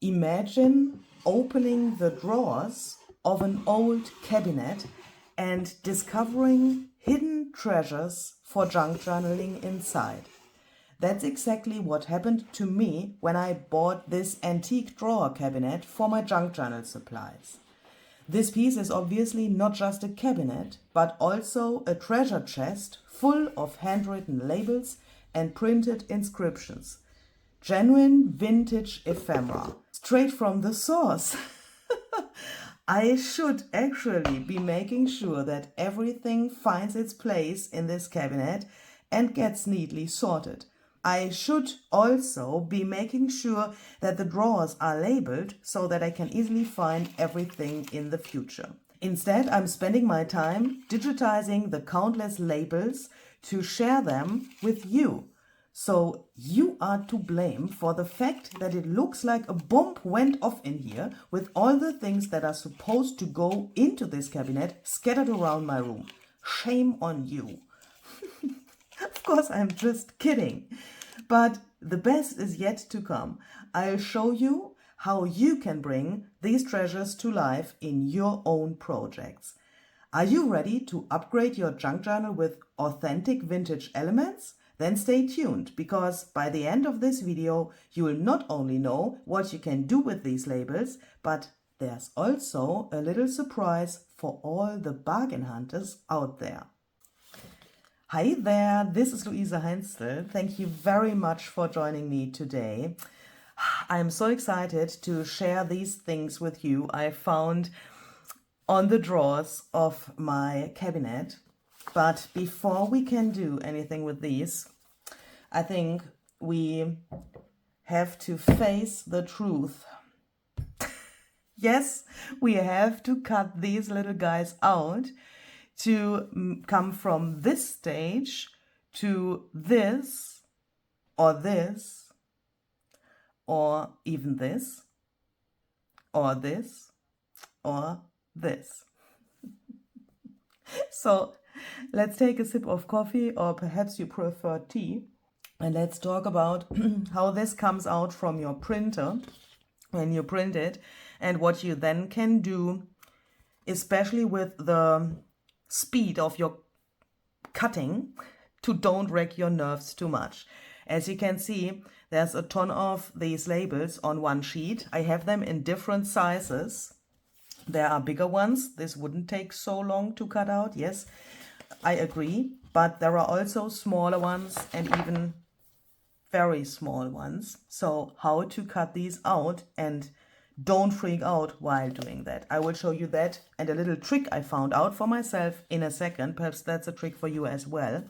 Imagine opening the drawers of an old cabinet and discovering hidden treasures for junk journaling inside. That's exactly what happened to me when I bought this antique drawer cabinet for my junk journal supplies. This piece is obviously not just a cabinet, but also a treasure chest full of handwritten labels and printed inscriptions. Genuine vintage ephemera, straight from the source. I should actually be making sure that everything finds its place in this cabinet and gets neatly sorted. I should also be making sure that the drawers are labeled so that I can easily find everything in the future. Instead, I'm spending my time digitizing the countless labels to share them with you. So you are to blame for the fact that it looks like a bomb went off in here with all the things that are supposed to go into this cabinet scattered around my room. Shame on you. Of course, I'm just kidding. But the best is yet to come. I'll show you how you can bring these treasures to life in your own projects. Are you ready to upgrade your junk journal with authentic vintage elements? Then stay tuned, because by the end of this video, you will not only know what you can do with these labels, but there's also a little surprise for all the bargain hunters out there. Hi there, this is Luisa Heinzel. Thank you very much for joining me today. I'm so excited to share these things with you I found on the drawers of my cabinet. But before we can do anything with these, I think we have to face the truth. Yes, we have to cut these little guys out to come from this stage to this, or even this, or this, or this. So let's take a sip of coffee, or perhaps you prefer tea, and let's talk about how this comes out from your printer when you print it, and what you then can do, especially with the speed of your cutting, to don't wreck your nerves too much. As you can see, there's a ton of these labels on one sheet. I have them in different sizes. There are bigger ones. This wouldn't take so long to cut out. Yes, I agree. But there are also smaller ones and even very small ones. So how to cut these out, and don't freak out while doing that. I will show you that and a little trick I found out for myself in a second. Perhaps that's a trick for you as well.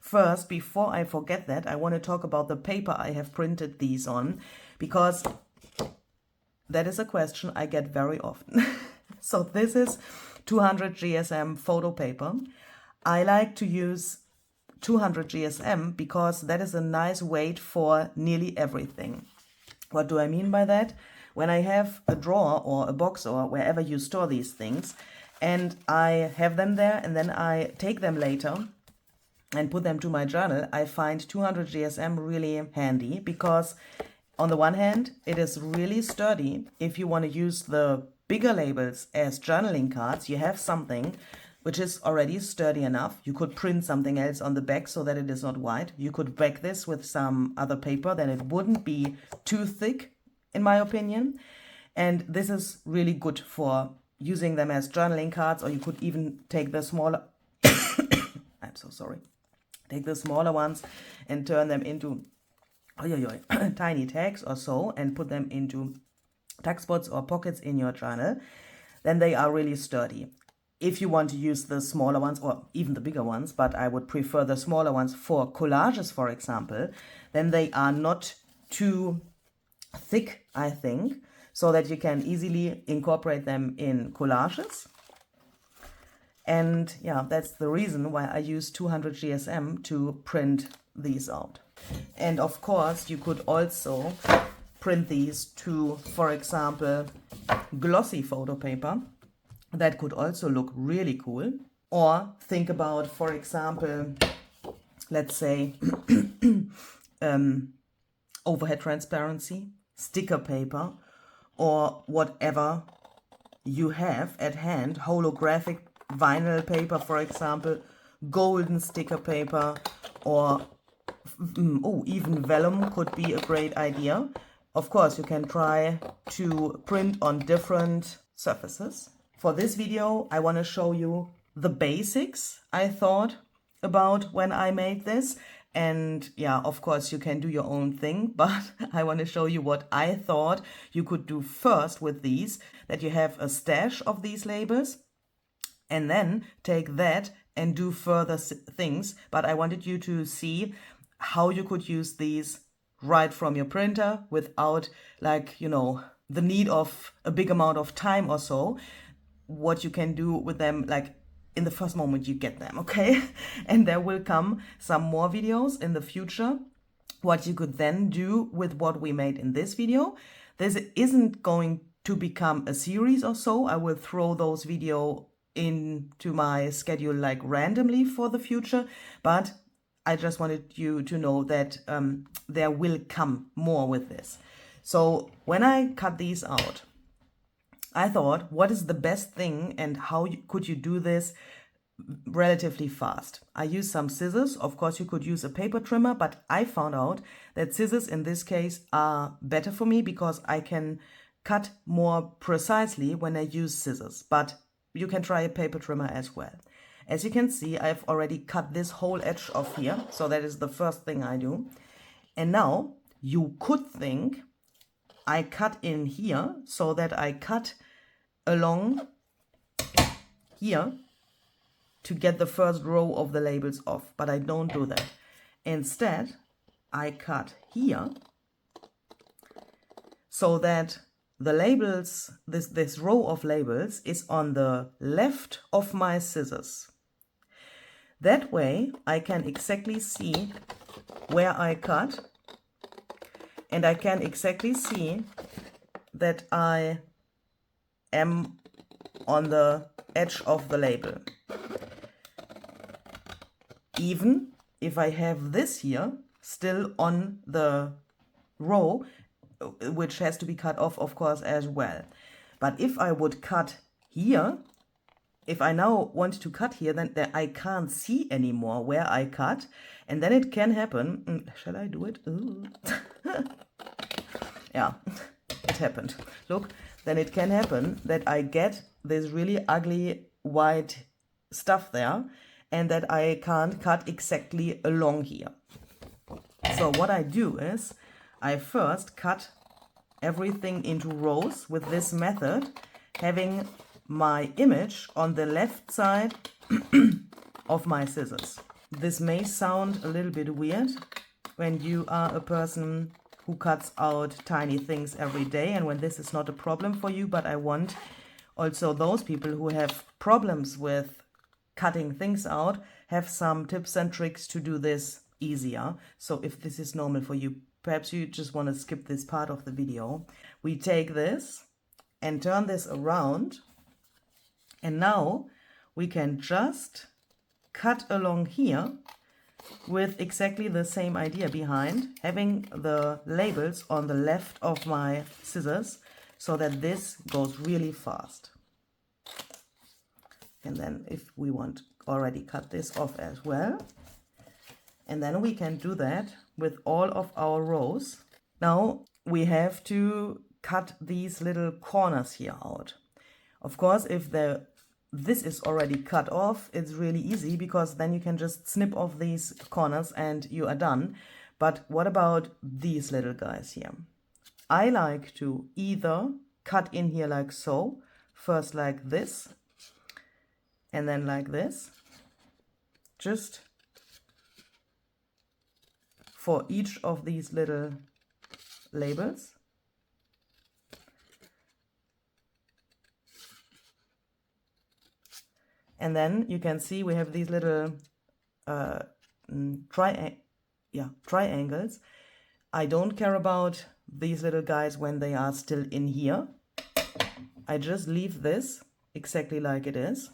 First, before I forget that, I want to talk about the paper I have printed these on, because that is a question I get very often. So this is 200 GSM photo paper. I like to use 200 GSM because that is a nice weight for nearly everything. What do I mean by that? When I have a drawer or a box or wherever you store these things, and I have them there and then I take them later and put them to my journal, I find 200 GSM really handy, because on the one hand, it is really sturdy. If you want to use the bigger labels as journaling cards, you have something which is already sturdy enough. You could print something else on the back so that it is not white. You could back this with some other paper, then it wouldn't be too thick, in my opinion. And this is really good for using them as journaling cards, or you could even take the smaller I'm so sorry. Take the smaller ones and turn them into tiny tags or so, and put them into tuck spots or pockets in your journal. Then they are really sturdy. If you want to use the smaller ones or even the bigger ones, but I would prefer the smaller ones for collages, for example, then they are not too thick, I think, so that you can easily incorporate them in collages. And yeah, that's the reason why I use 200 GSM to print these out. And of course, you could also print these to, for example, glossy photo paper. That could also look really cool. Or think about, for example, let's say overhead transparency, sticker paper, or whatever you have at hand, holographic vinyl paper, for example, golden sticker paper, or even vellum could be a great idea. Of course, you can try to print on different surfaces. For this video, I want to show you the basics I thought about when I made this. And yeah, of course, you can do your own thing, but I want to show you what I thought you could do first with these, that you have a stash of these labels, and then take that and do further things. But I wanted you to see how you could use these right from your printer without, like, you know, the need of a big amount of time or so, what you can do with them, like, in the first moment you get them, okay? And there will come some more videos in the future, what you could then do with what we made in this video. This isn't going to become a series or so. I will throw those videos into my schedule like randomly for the future, but I just wanted you to know that there will come more with this. So when I cut these out, I thought, what is the best thing and how could you do this relatively fast? I used some scissors. Of course, you could use a paper trimmer, but I found out that scissors in this case are better for me because I can cut more precisely when I use scissors, but you can try a paper trimmer as well. As you can see, I've already cut this whole edge off here, so that is the first thing I do. And now you could think I cut in here, so that I cut along here to get the first row of the labels off, but I don't do that. Instead, I cut here so that the labels, this row of labels is on the left of my scissors. That way I can exactly see where I cut, and I can exactly see that I am on the edge of the label. Even if I have this here still on the row, which has to be cut off, of course, as well. But if I would cut here, if I now want to cut here, then I can't see anymore where I cut, and then it can happen. Shall I do it? Yeah, it happened. Look, then it can happen that I get this really ugly white stuff there, and that I can't cut exactly along here. So what I do is I first cut everything into rows with this method, having my image on the left side of my scissors. This may sound a little bit weird when you are a person who cuts out tiny things every day and when this is not a problem for you, but I want also those people who have problems with cutting things out have some tips and tricks to do this easier. So if this is normal for you, perhaps you just want to skip this part of the video. We take this and turn this around, and now we can just cut along here with exactly the same idea behind, having the labels on the left of my scissors so that this goes really fast. And then if we want, already cut this off as well. And then we can do that with all of our rows. Now we have to cut these little corners here out. Of course, if this is already cut off, it's really easy because then you can just snip off these corners and you are done. But what about these little guys here? I like to either cut in here like so, first like this, and then like this, just for each of these little labels. And then you can see we have these little triangles. I don't care about these little guys when they are still in here. I just leave this exactly like it is.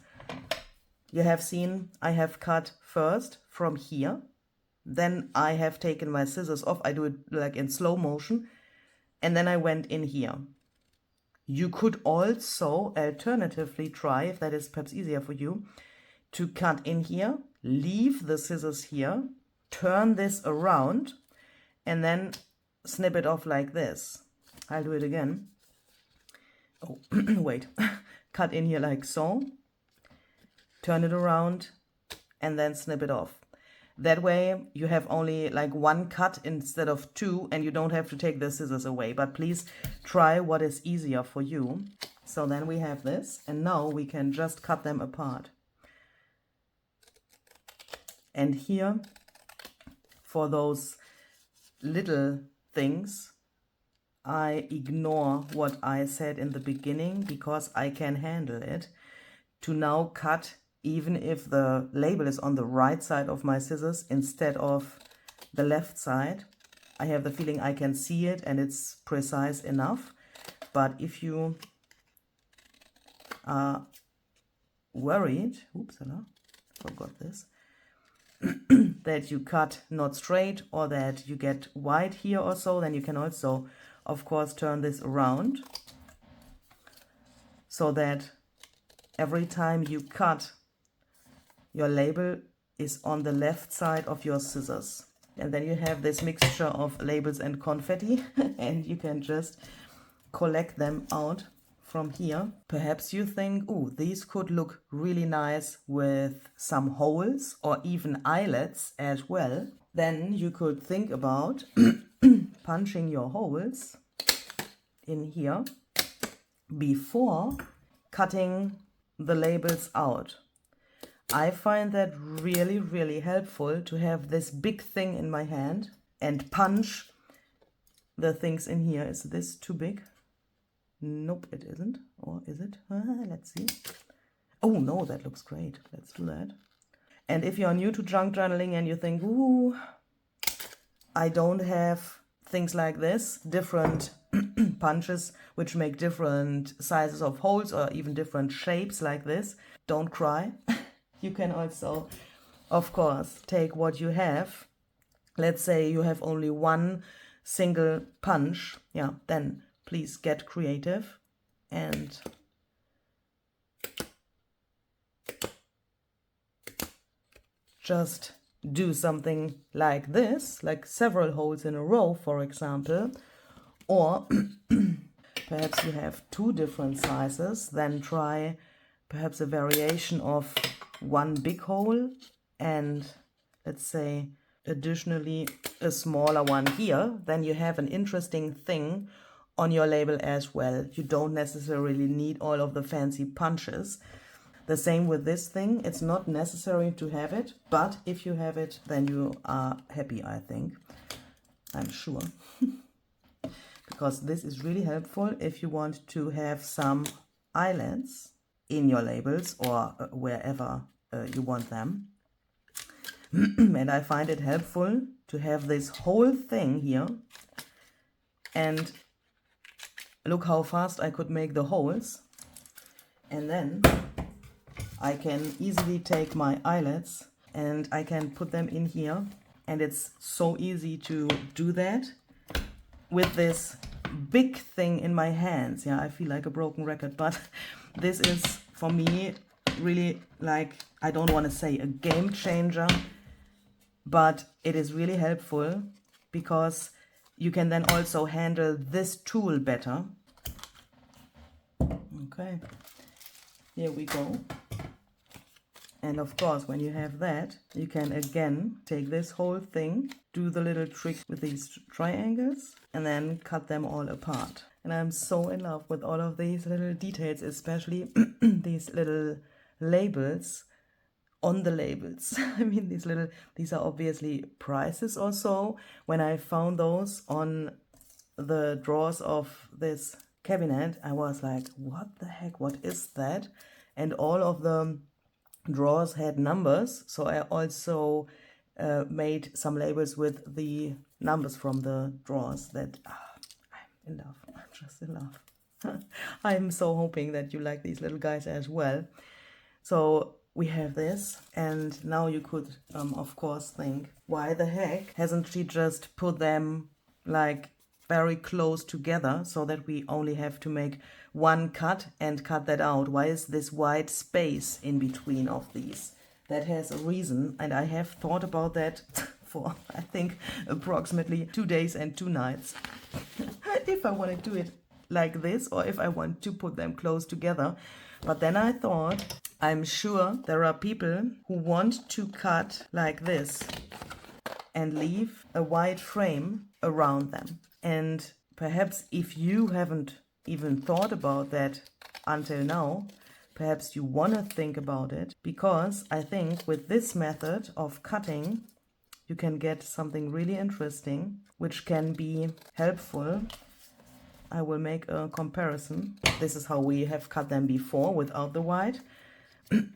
You have seen I have cut first from here. Then I have taken my scissors off. I do it like in slow motion. And then I went in here. You could also alternatively try, if that is perhaps easier for you, to cut in here, leave the scissors here, turn this around, and then snip it off like this. I'll do it again. Oh, wait. Cut in here like so, turn it around, and then snip it off. That way you have only like one cut instead of two, and you don't have to take the scissors away. But please try what is easier for you. So then we have this, and now we can just cut them apart. And here, for those little things, I ignore what I said in the beginning because I can handle it, to now cut even if the label is on the right side of my scissors instead of the left side. I have the feeling I can see it and it's precise enough. But if you are worried, oops, I forgot this, that you cut not straight or that you get white here or so, then you can also, of course, turn this around so that every time you cut, your label is on the left side of your scissors. And then you have this mixture of labels and confetti and you can just collect them out from here. Perhaps you think, oh, these could look really nice with some holes or even eyelets as well. Then you could think about punching your holes in here before cutting the labels out. I find that really, really helpful to have this big thing in my hand and punch the things in here. Is this too big? Nope, it isn't. Or is it? Let's see. Oh no, that looks great. Let's do that. And if you're new to junk journaling and you think, ooh, I don't have things like this, different punches which make different sizes of holes or even different shapes like this, don't cry. You can also, of course, take what you have. Let's say you have only one single punch. Yeah, then please get creative and just do something like this, like several holes in a row, for example. Or perhaps you have two different sizes, then try perhaps a variation of one big hole and let's say additionally a smaller one here. Then you have an interesting thing on your label as well. You don't necessarily need all of the fancy punches. The same with this thing. It's not necessary to have it, but if you have it, then you are happy, I think. I'm sure. Because this is really helpful if you want to have some eyelets in your labels or wherever you want them. And I find it helpful to have this whole thing here. And look how fast I could make the holes. And then I can easily take my eyelets and I can put them in here. And it's so easy to do that with this big thing in my hands. Yeah, I feel like a broken record, but this is for me really, like, I don't want to say a game changer, but it is really helpful because you can then also handle this tool better. Okay, here we go. And of course, when you have that, you can again take this whole thing, do the little trick with these triangles, and then cut them all apart. And I'm so in love with all of these little details, especially these little labels on the labels. I mean, these are obviously prices or so. When I found those on the drawers of this cabinet, I was like, what the heck, what is that? And all of the drawers had numbers, so I also made some labels with the numbers from the drawers. That I'm in love. I'm just in love. I'm so hoping that you like these little guys as well. So we have this, and now you could of course think, why the heck hasn't she just put them like very close together so that we only have to make one cut and cut that out. Why is this white space in between of these? That has a reason, and I have thought about that for, I think, approximately 2 days and 2 nights. If I want to do it like this, or if I want to put them close together. But then I thought, I'm sure there are people who want to cut like this and leave a white frame around them. And perhaps if you haven't even thought about that until now, perhaps you want to think about it, because I think with this method of cutting, you can get something really interesting, which can be helpful. I will make a comparison. This is how we have cut them before without the white.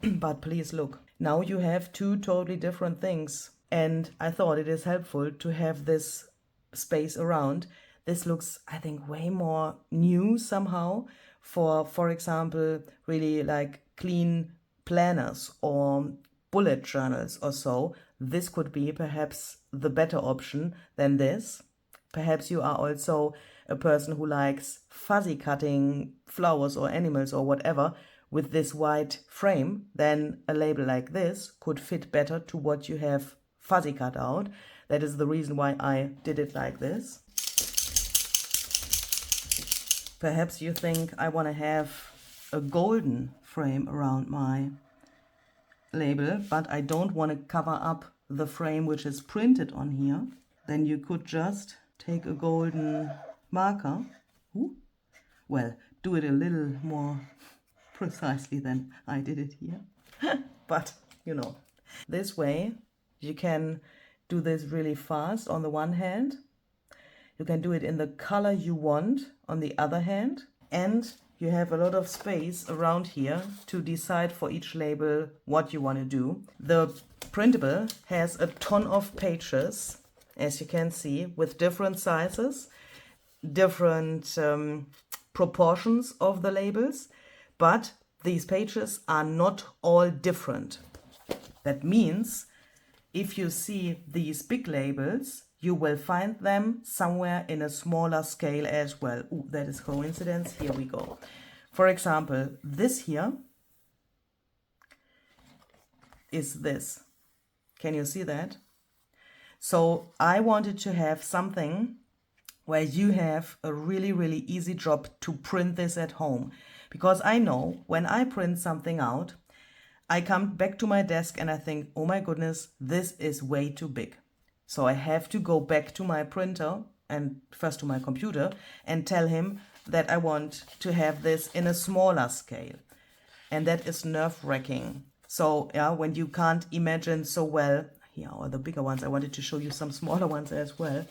But please look. Now you have 2 totally different things. And I thought it is helpful to have this space around. This looks, I think, way more new somehow for example, really like clean planners or bullet journals or so. This could be perhaps the better option than this. Perhaps you are also a person who likes fuzzy cutting flowers or animals or whatever with this white frame. Then a label like this could fit better to what you have fuzzy cut out. That is the reason why I did it like this. Perhaps you think I want to have a golden frame around my label, but I don't want to cover up the frame which is printed on here. Then you could just take a golden marker. Ooh. Well, do it a little more precisely than I did it here. But, you know, this way you can do this really fast on the one hand. You can do it in the color you want on the other hand. And you have a lot of space around here to decide for each label what you want to do. The printable has a ton of pages, as you can see, with different sizes, different proportions of the labels, but these pages are not all different. That means if you see these big labels, you will find them somewhere in a smaller scale as well. Ooh, that is coincidence. Here we go. For example, this here is this. Can you see that? So I wanted to have something where you have a really, really easy job to print this at home. Because I know when I print something out, I come back to my desk and I think, oh my goodness, this is way too big. So I have to go back to my printer and first to my computer and tell him that I want to have this in a smaller scale. And that is nerve-wracking. So yeah, when you can't imagine so well, here are the bigger ones. I wanted to show you some smaller ones as well.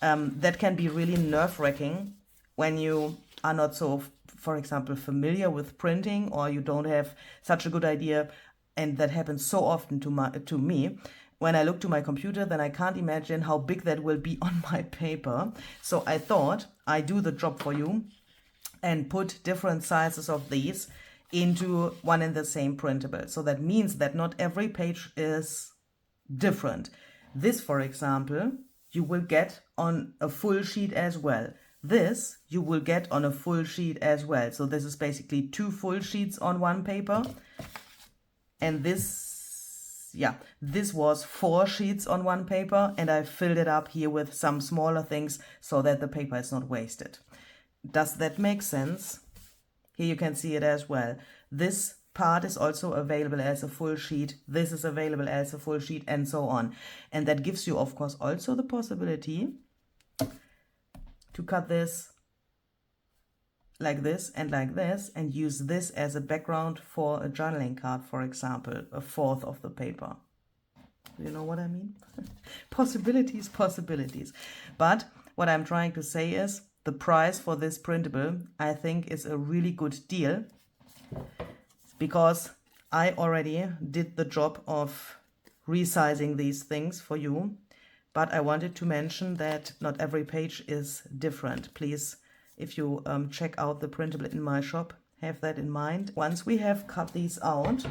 That can be really nerve-wracking when you are not so, for example, familiar with printing, or you don't have such a good idea. And that happens so often to me. When I look to my computer, then I can't imagine how big that will be on my paper. So I thought I do the job for you and put different sizes of these into one and the same printable. So that means that not every page is different. This, for example, you will get on a full sheet as well. This you will get on a full sheet as well. So this is basically 2 full sheets on one paper. And this was 4 sheets on one paper, and I filled it up here with some smaller things so that the paper is not wasted. Does that make sense? Here you can see it as well. This part is also available as a full sheet. This is available as a full sheet, and so on. And that gives you, of course, also the possibility to cut this like this and use this as a background for a journaling card, for example, 1/4 of the paper. You know what I mean? Possibilities, possibilities. But what I'm trying to say is the price for this printable, I think, is a really good deal, because I already did the job of resizing these things for you. But I wanted to mention that not every page is different. Please, if you check out the printable in my shop, have that in mind. Once we have cut these out,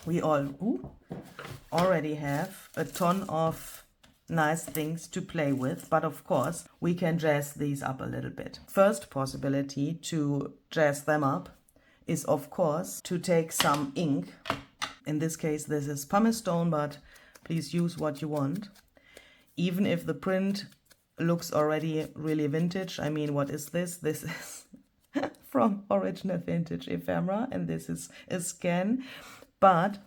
we already have a ton of nice things to play with, but of course we can jazz these up a little bit. First possibility to jazz them up is of course to take some ink. In this case this is pumice stone, but please use what you want. Even if the print looks already really vintage. I mean, what is this? This is from original vintage ephemera, and this is a scan. But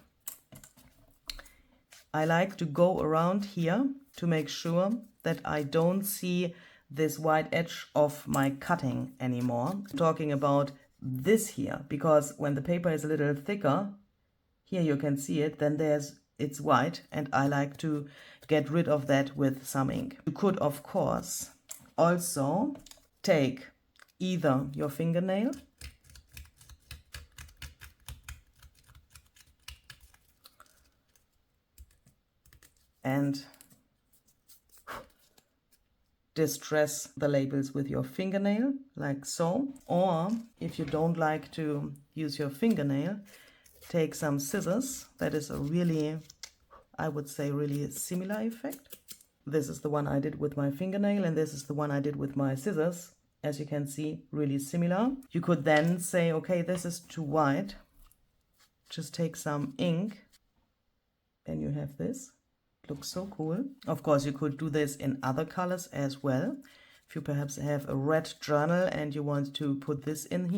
I like to go around here to make sure that I don't see this white edge of my cutting anymore. I'm talking about this here, because when the paper is a little thicker, here you can see it, then it's white, and I like to get rid of that with some ink. You could of course also take either your fingernail and distress the labels with your fingernail, like so. Or if you don't like to use your fingernail, take some scissors. That is a really, I would say, really similar effect. This is the one I did with my fingernail, and this is the one I did with my scissors. As you can see, really similar. You could then say, okay, this is too white. Just take some ink, and you have this. Looks so cool. Of course, you could do this in other colors as well. If you perhaps have a red journal and you want to put this in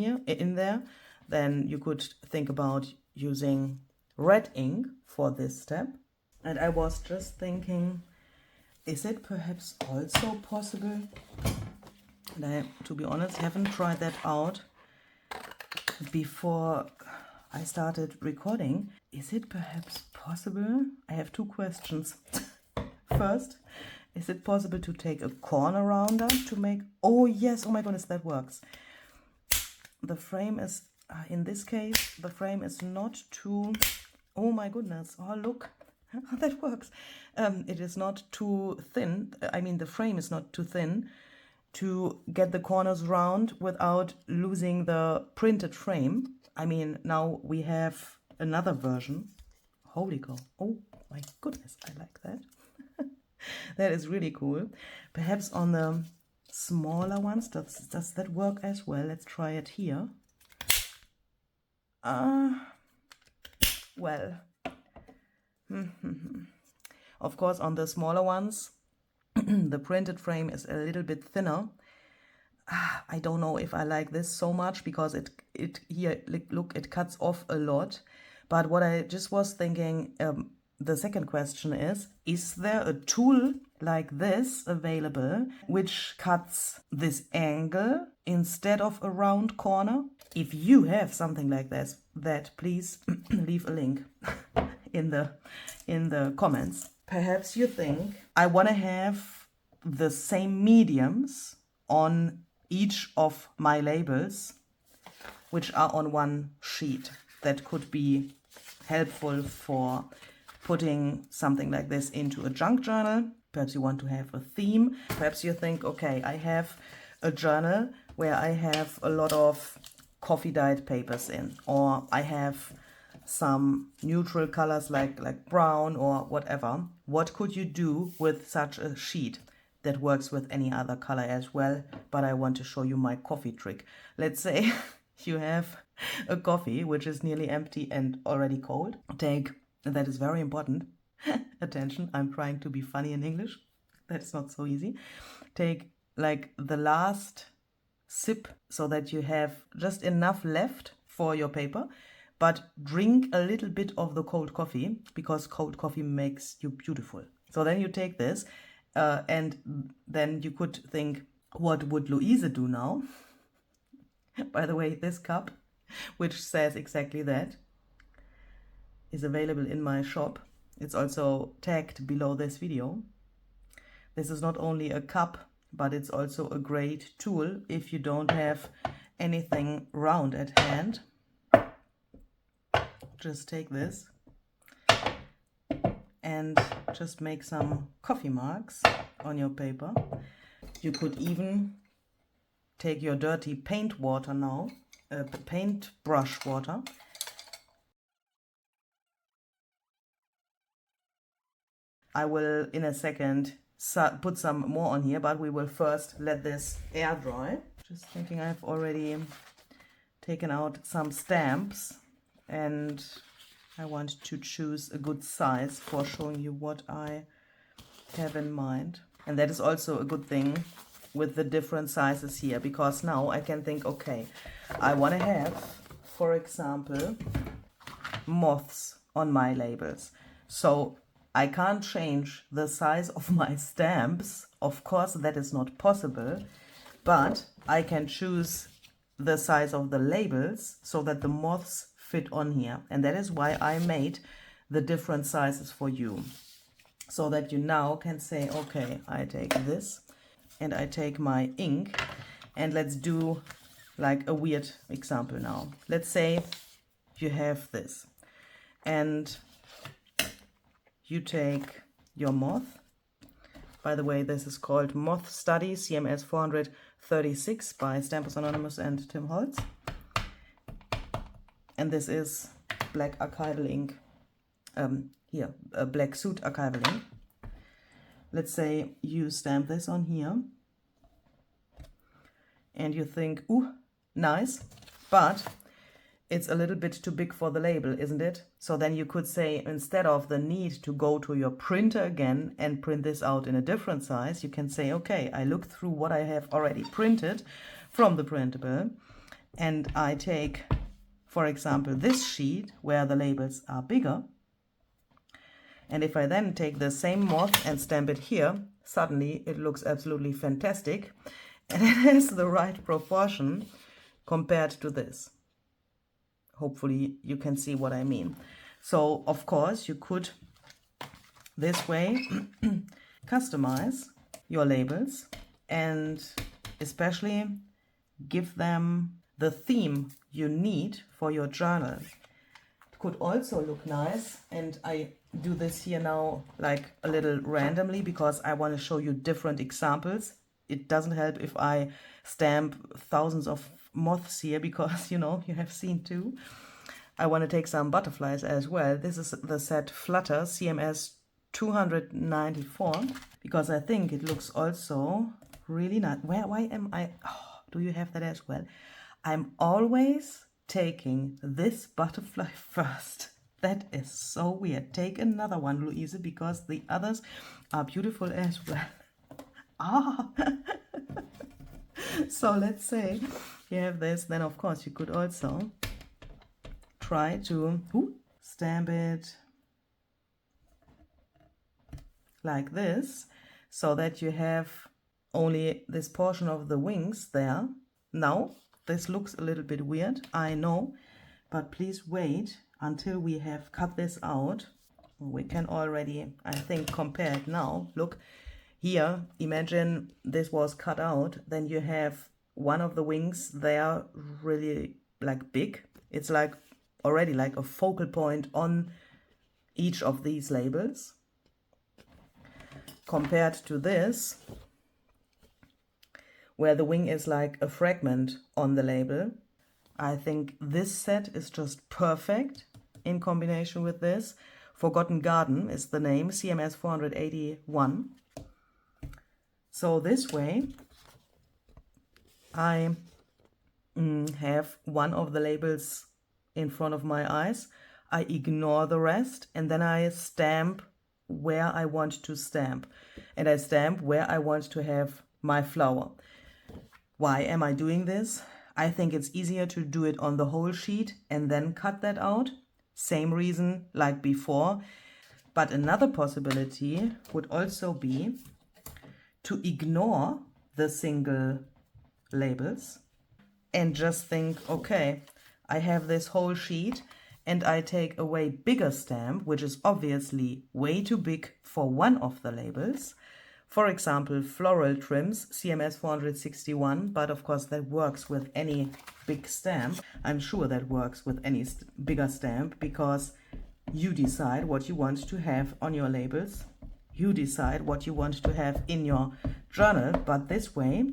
there, then you could think about using red ink for this step. And I was just thinking, is it perhaps also possible, and I, to be honest, haven't tried that out before I started recording. Is it perhaps possible? I have two questions. First, is it possible to take a corner rounder to make... Oh yes, oh my goodness, that works. The frame is, in this case, the frame is not too... Oh my goodness, oh look, that works. It is not too thin. I mean, the frame is not too thin to get the corners round without losing the printed frame. I mean, now we have another version. Holy cow. Oh my goodness, I like that. That is really cool. Perhaps on the smaller ones, does that work as well? Let's try it here. Well, of course, on the smaller ones, the printed frame is a little bit thinner. I don't know if I like this so much, because it here, look, it cuts off a lot. But what I just was thinking, the second question is there a tool like this available which cuts this angle instead of a round corner? If you have something like this, please leave a link in the comments. Perhaps you think I want to have the same mediums on each of my labels, which are on one sheet. That could be helpful for putting something like this into a junk journal. Perhaps you want to have a theme. Perhaps you think, okay, I have a journal where I have a lot of coffee dyed papers in, or I have some neutral colors like brown or whatever. What could you do with such a sheet that works with any other color as well? But I want to show you my coffee trick. Let's say you have a coffee which is nearly empty and already cold. That is very important. Attention, I'm trying to be funny in English. That's not so easy. Take like the last sip so that you have just enough left for your paper, but drink a little bit of the cold coffee, because cold coffee makes you beautiful. So then you take this and then you could think, what would Louise do now? By the way, this cup, which says exactly that, is available in my shop. It's also tagged below this video. This is not only a cup, but it's also a great tool if you don't have anything round at hand. Just take this and just make some coffee marks on your paper. You could even take your dirty paint water now, paint brush water, I will in a second put some more on here, but we will first let this air dry. Just thinking, I've already taken out some stamps and I want to choose a good size for showing you what I have in mind. And that is also a good thing with the different sizes here, because now I can think, okay, I want to have, for example, moths on my labels. So I can't change the size of my stamps. Of course, that is not possible, but I can choose the size of the labels so that the moths fit on here. And that is why I made the different sizes for you, so that you now can say, okay, I take this and I take my ink, and let's do like a weird example now. Let's say you have this and you take your moth. By the way, this is called Moth Study CMS 436 by Stampers Anonymous and Tim Holtz. And this is black archival ink, here, a black suit archival ink. Let's say you stamp this on here and you think, ooh, nice, but it's a little bit too big for the label, isn't it? So then you could say, instead of the need to go to your printer again and print this out in a different size, you can say, okay, I look through what I have already printed from the printable, and I take, for example, this sheet where the labels are bigger. And if I then take the same moth and stamp it here, suddenly it looks absolutely fantastic. And it has the right proportion compared to this. Hopefully you can see what I mean. So of course you could this way customize your labels and especially give them the theme you need for your journal. It could also look nice, and I do this here now like a little randomly because I want to show you different examples. It doesn't help if I stamp thousands of moths here because, you know, you have seen two. I want to take some butterflies as well. This is the set Flutter CMS 294 because I think it looks also really nice. Why am I? Oh, do you have that as well? I'm always taking this butterfly first. That is so weird. Take another one, Louise, because the others are beautiful as well. Ah. So let's say you have this, then of course you could also try to stamp it like this so that you have only this portion of the wings there. Now this looks a little bit weird, I know, but please wait until we have cut this out. We can already, I think, compare it now. Look here, imagine this was cut out, then you have one of the wings there really like big. It's like already like a focal point on each of these labels. Compared to this, where the wing is like a fragment on the label. I think this set is just perfect in combination with this. Forgotten Garden is the name, CMS 481. So this way, I have one of the labels in front of my eyes. I ignore the rest and then I stamp where I want to stamp. And I stamp where I want to have my flower. Why am I doing this? I think it's easier to do it on the whole sheet and then cut that out. Same reason like before. But another possibility would also be to ignore the single labels and just think, okay, I have this whole sheet and I take a way bigger stamp, which is obviously way too big for one of the labels. For example, floral trims, CMS 461, but of course that works with any big stamp. I'm sure that works with any bigger stamp because you decide what you want to have on your labels. You decide what you want to have in your journal, but this way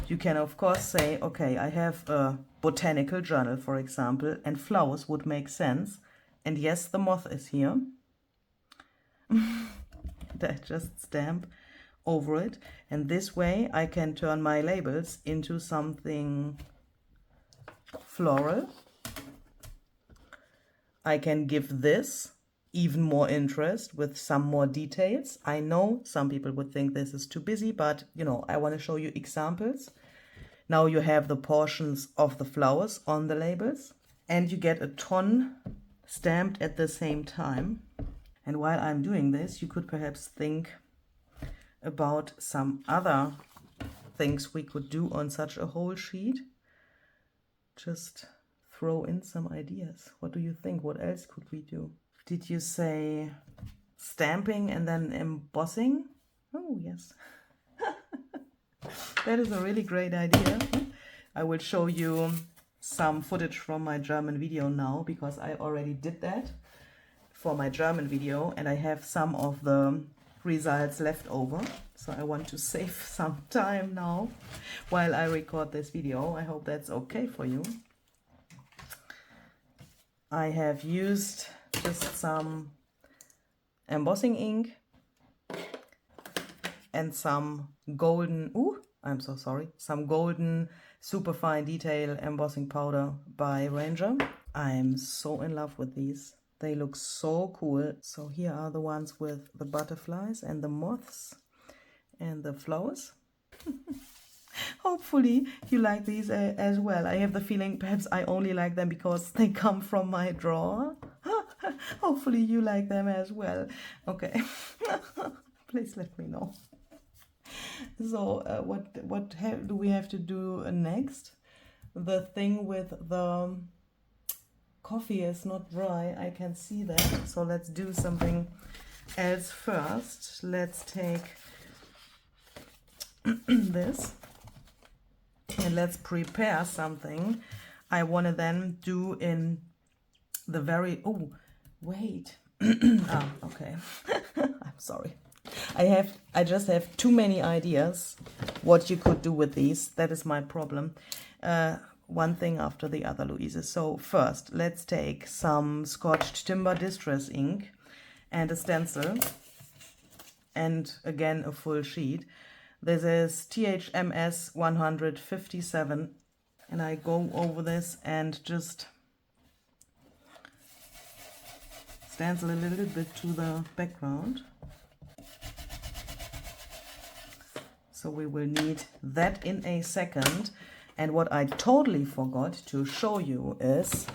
you can of course say, okay, I have a botanical journal, for example, and flowers would make sense. And yes, the moth is here. that just stamp over it, and this way I can turn my labels into something floral. I can give this even more interest with some more details. I know some people would think this is too busy, but you know, I want to show you examples. Now you have the portions of the flowers on the labels, and you get a ton stamped at the same time. And while I'm doing this, you could perhaps think about some other things we could do on such a whole sheet. Just throw in some ideas. What do you think? What else could we do? Did you say stamping and then embossing? Oh, yes. That is a really great idea. I will show you some footage from my German video now, because I already did that for my German video and I have some of the results left over. So I want to save some time now while I record this video. I hope that's okay for you. I have used just some embossing ink and some golden, some golden superfine detail embossing powder by Ranger. I'm so in love with these. They look so cool. So here are the ones with the butterflies and the moths and the flowers. Hopefully you like these as well. I have the feeling perhaps I only like them because they come from my drawer. Hopefully you like them as well. Okay. Please let me know. So what do we have to do next? The thing with the coffee is not dry. I can see that. So let's do something else first. Let's take this and let's prepare something I want to then do in the very, oh wait, okay. I'm sorry, I just have too many ideas what you could do with these. That is my problem. One thing after the other, Louise. So first let's take some Scotched Timber Distress ink and a stencil, and again a full sheet. This is THMS 157, and I go over this and just stencil a little bit to the background. So we will need that in a second. And what I totally forgot to show you is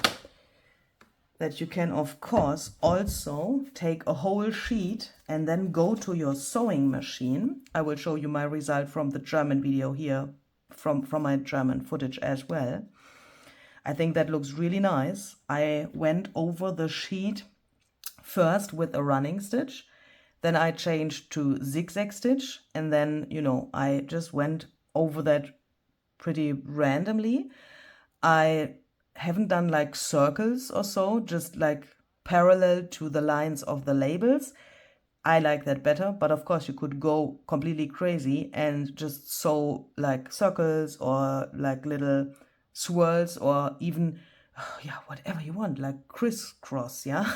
that you can of course also take a whole sheet and then go to your sewing machine. I will show you my result from the German video here, from my German footage as well. I think that looks really nice. I went over the sheet first with a running stitch, then I changed to zigzag stitch, and then, you know, I just went over that pretty randomly. I haven't done like circles or so, just like parallel to the lines of the labels. I like that better, but of course you could go completely crazy and just sew like circles or like little swirls or even, yeah, whatever you want, like crisscross, yeah.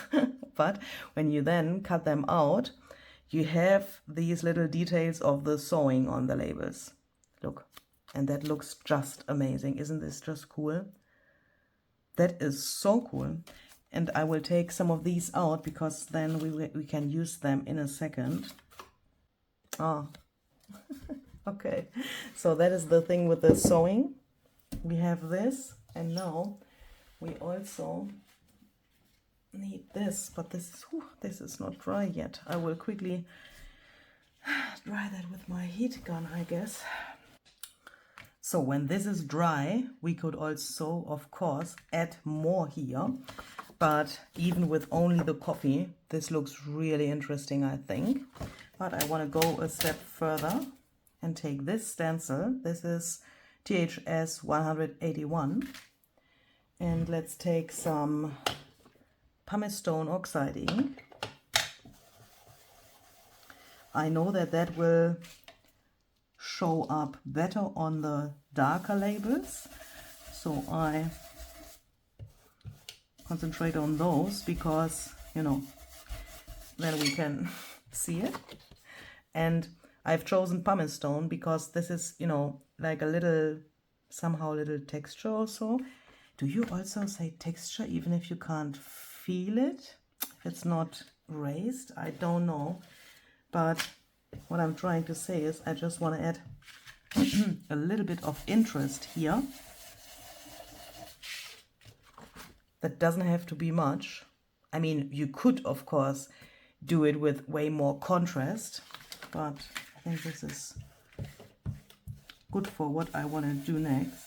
But when you then cut them out, you have these little details of the sewing on the labels. Look, and that looks just amazing. Isn't this just cool? That is so cool. And I will take some of these out because then we can use them in a second. Ah, okay. So that is the thing with the sewing. We have this, and now we also need this, but this is not dry yet. I will quickly dry that with my heat gun, I guess. So when this is dry, we could also, of course, add more here. But even with only the coffee, this looks really interesting, I think. But I want to go a step further and take this stencil. This is THS 181. And let's take some pumice stone oxide ink. I know that that will show up better on the darker labels, so I concentrate on those because, you know, then we can See it? And I've chosen pumice stone because this is, you know, like a little, somehow little texture also. Do you also say texture even if you can't feel it? If it's not raised? I don't know. But what I'm trying to say is I just want to add a little bit of interest here. That doesn't have to be much. I mean, you could, of course, do it with way more contrast, but I think this is good for what I want to do next.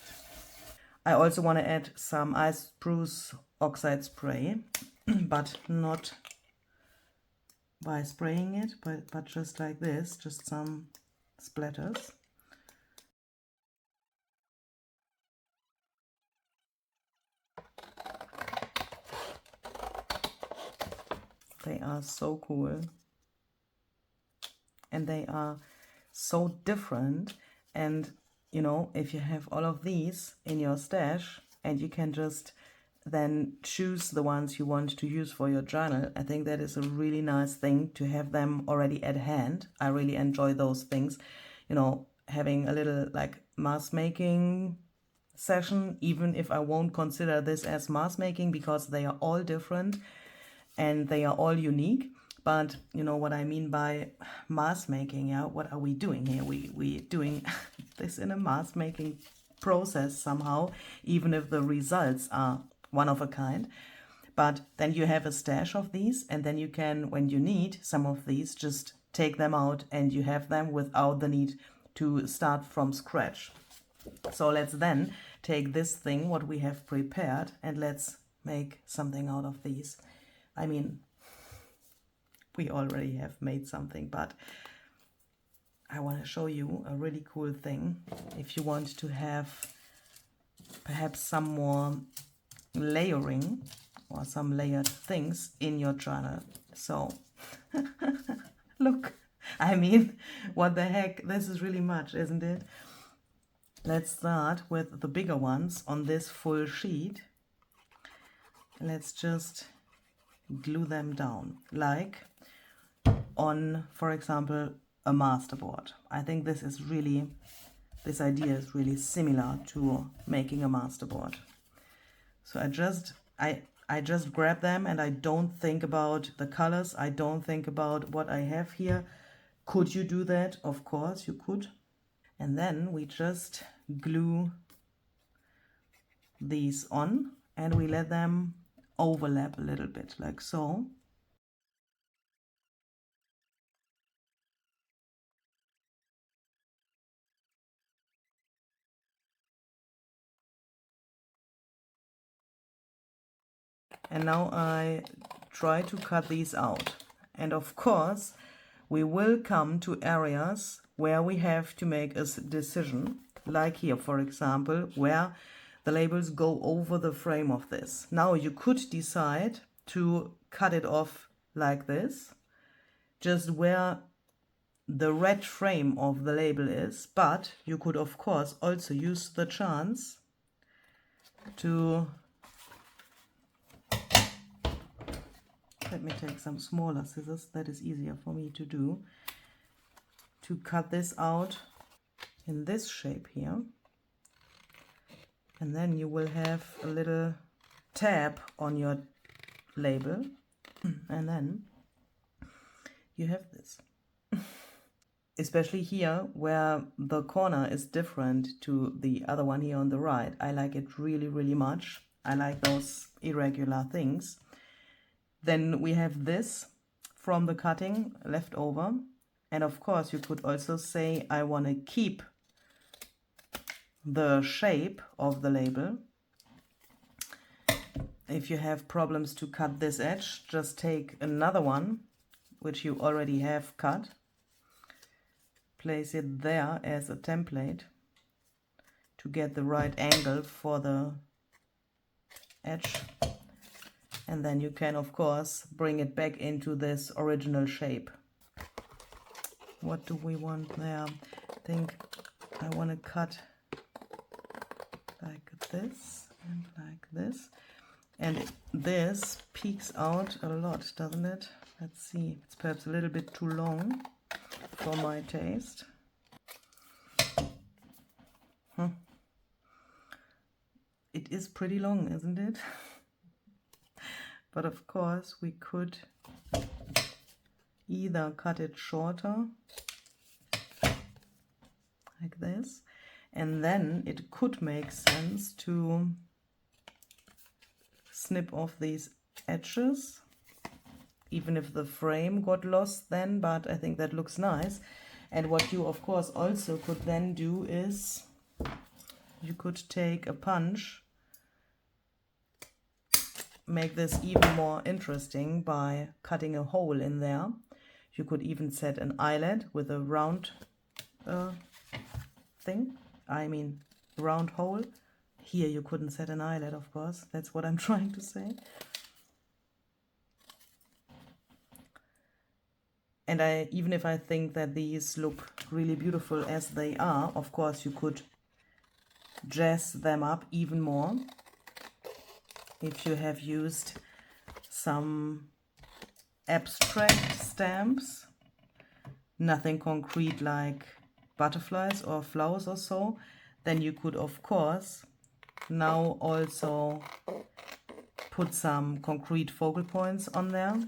I also want to add some ice spruce oxide spray, but not by spraying it, but just like this, just some splatters. They are so cool. And they are so different. And, you know, if you have all of these in your stash and you can just then choose the ones you want to use for your journal, I think that is a really nice thing to have them already at hand. I really enjoy those things, you know, having a little like mask making session, even if I won't consider this as mask making because they are all different and they are all unique. But you know what I mean by mask making, yeah? What are we doing here? We doing this in a mask making process somehow, even if the results are one of a kind. But then you have a stash of these, and then you can, when you need some of these, just take them out and you have them without the need to start from scratch. So let's then take this thing, what we have prepared, and let's make something out of these. I mean, we already have made something, but I want to show you a really cool thing. If you want to have perhaps some more layering or some layered things in your journal. So, look, I mean, what the heck? This is really much, isn't it? Let's start with the bigger ones on this full sheet. Let's just glue them down, like on, for example, a masterboard. I think this idea is really similar to making a masterboard. So I just grab them and I don't think about the colors. I don't think about what I have here. Could you do that? Of course you could. And then we just glue these on and we let them overlap a little bit, like so. And now I try to cut these out. And of course, we will come to areas where we have to make a decision, like here, for example, where the labels go over the frame of this. Now you could decide to cut it off like this, just where the red frame of the label is, but you could of course also use the chance to, let me take some smaller scissors, that is easier for me to do, to cut this out in this shape here. And then you will have a little tab on your label, and then you have this. Especially here where the corner is different to the other one here on the right. I like it really, really much. I like those irregular things. Then we have this from the cutting left over. And of course you could also say I want to keep the shape of the label. If you have problems to cut this edge, just take another one which you already have cut. Place it there as a template to get the right angle for the edge. And then you can, of course, bring it back into this original shape. What do we want there? I think I want to cut like this and like this. And this peeks out a lot, doesn't it? Let's see, it's perhaps a little bit too long for my taste. It is pretty long, isn't it? But of course we could either cut it shorter like this, and then it could make sense to snip off these edges, even if the frame got lost then, but I think that looks nice. And what you of course also could then do is you could take a punch, make this even more interesting by cutting a hole in there. You could even set an eyelet with a round thing, I mean round hole. Here you couldn't set an eyelet, of course, that's what I'm trying to say. And even if I think that these look really beautiful as they are, of course you could jazz them up even more if you have used some abstract stamps, nothing concrete like butterflies or flowers or so. Then you could of course now also put some concrete focal points on there.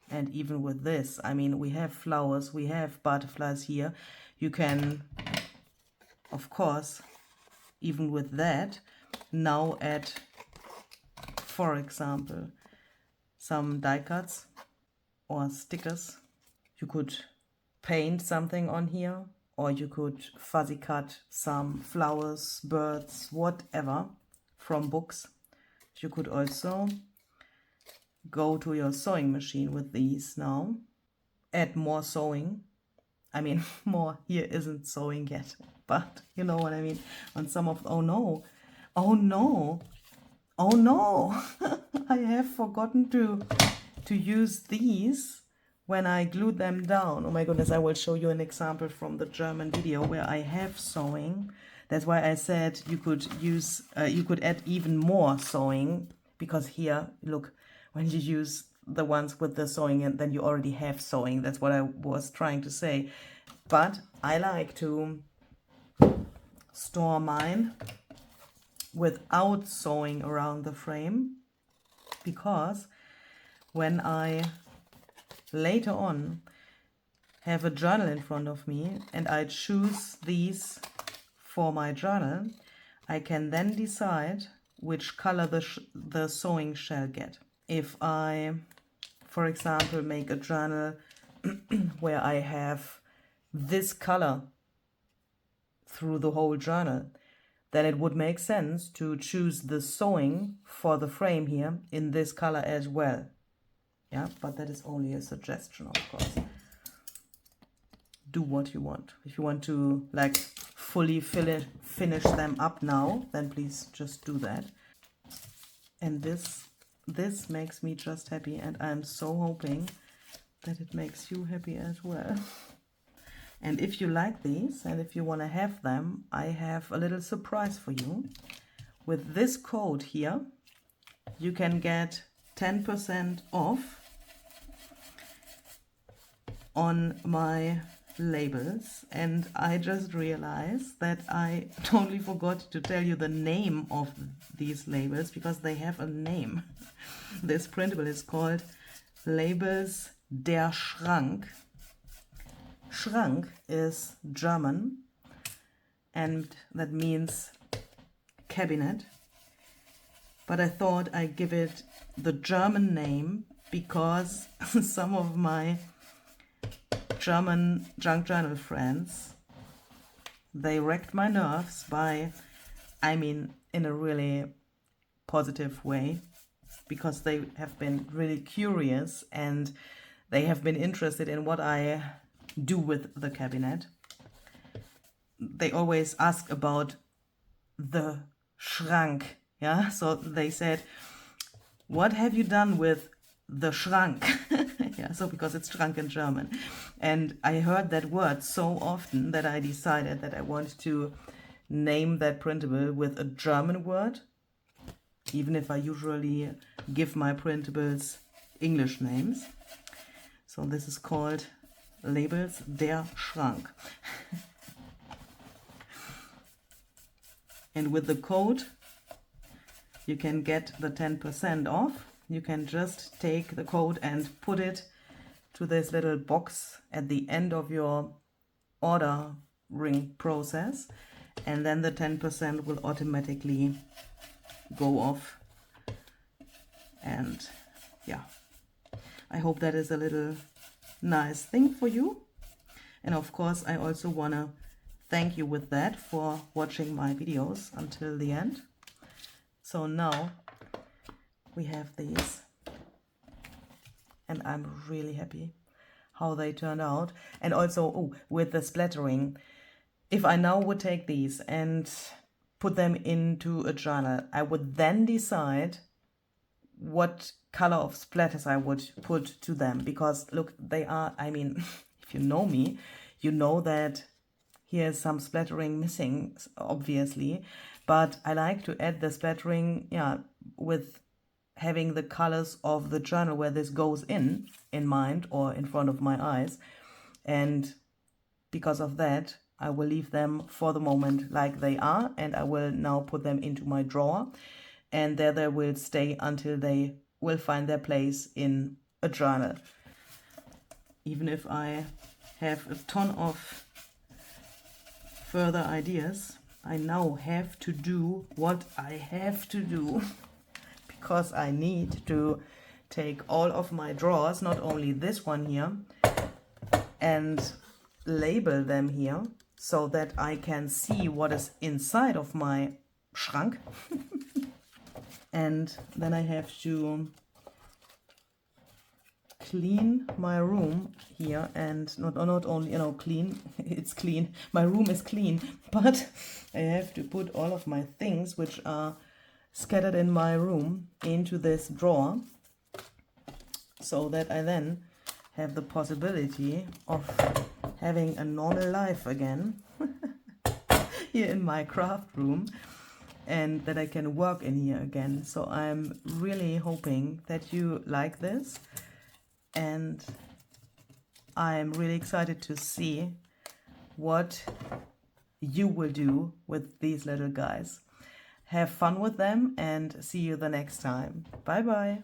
And even with this, I mean, we have flowers, we have butterflies here. You can, of course, even with that, now add, for example, some die cuts or stickers. You could paint something on here, or you could fuzzy cut some flowers, birds, whatever from books. You could also go to your sewing machine with these now, add more sewing. I mean, more here isn't sewing yet, but you know what I mean. On some of, oh no, I have forgotten to use these when I glued them down. Oh my goodness, I will show you an example from the German video where I have sewing. That's why I said you could use, you could add even more sewing, because here, look, when you use the ones with the sewing, and then you already have sewing. That's what I was trying to say. But I like to store mine without sewing around the frame, because when I later on have a journal in front of me and I choose these for my journal, I can then decide which color the sewing shall get. If I, for example, make a journal where I have this color through the whole journal, then it would make sense to choose the sewing for the frame here in this color as well. Yeah, but that is only a suggestion, of course. Do what you want. If you want to like fully finish them up now, then please just do that. And this makes me just happy, and I'm so hoping that it makes you happy as well. And if you like these and if you want to have them, I have a little surprise for you. With this code here, you can get 10% off on my labels. And I just realized that I totally forgot to tell you the name of these labels, because they have a name. This printable is called Labels der Schrank. Schrank is German, and that means cabinet. But I thought I'd give it the German name because some of my German junk journal friends, they wrecked my nerves by, I mean, in a really positive way, because they have been really curious and they have been interested in what I do with the cabinet. They always ask about the Schrank, yeah? So they said, what have you done with the Schrank? Yeah, so because it's Schrank in German. And I heard that word so often that I decided that I want to name that printable with a German word, even if I usually give my printables English names. So this is called Labels der Schrank. And with the code, you can get the 10% off. You can just take the code and put it to this little box at the end of your ordering process, and then the 10% will automatically go off. And yeah, I hope that is a little nice thing for you. And of course, I also want to thank you with that for watching my videos until the end. So now we have these, and I'm really happy how they turned out. And also with the splattering, if I now would take these and put them into a journal, I would then decide what color of splatters I would put to them, because look, they are, I mean, if you know me, you know that here's some splattering missing, obviously, but I like to add the splattering, yeah, with having the colors of the journal where this goes in mind or in front of my eyes. And because of that, I will leave them for the moment like they are, and I will now put them into my drawer, and there they will stay until they will find their place in a journal. Even if I have a ton of further ideas, I now have to do what I have to do, because I need to take all of my drawers, not only this one here, and label them here so that I can see what is inside of my Schrank. And then I have to clean my room here, and not only, you know, clean, it's clean, my room is clean, but I have to put all of my things which are scattered in my room into this drawer, so that I then have the possibility of having a normal life again here in my craft room, and that I can work in here again. So I'm really hoping that you like this, and I'm really excited to see what you will do with these little guys. Have fun with them, and see you the next time. Bye bye.